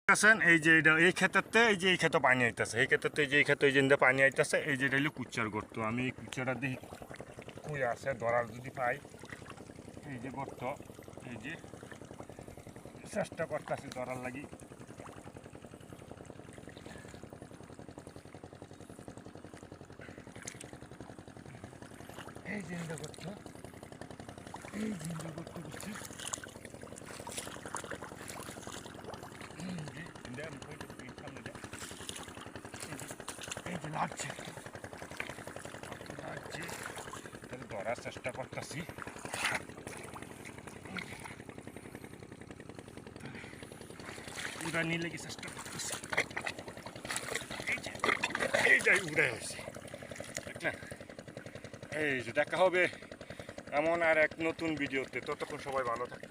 আছেন এই যে এটা এই ক্ষেত্রে এই যে এই ক্ষেত্রে পানি আইতেছে এই ক্ষেত্রে এই যে এই ক্ষেত্রে এই যে পানি আইতেছে এই যে এটা হলো কুচ্চার গর্ত আমি এই কুচ্চাটা দেখি কই আছে ধরার যদি পাই এই যে গর্ত এই যে চেষ্টা করতেছি ধরার লাগি এই যে এটা গর্ত এই যে এটা গর্ত করছি এই যে লাগছে ধরার চেষ্টা করতেছি উড়া নিয়ে কি চেষ্টা করতেছি এইটাই উড়ে হয়েছে দেখলেন এই যে দেখা হবে এমন আর এক নতুন ভিডিওতে ততক্ষণ সবাই ভালো থাকে।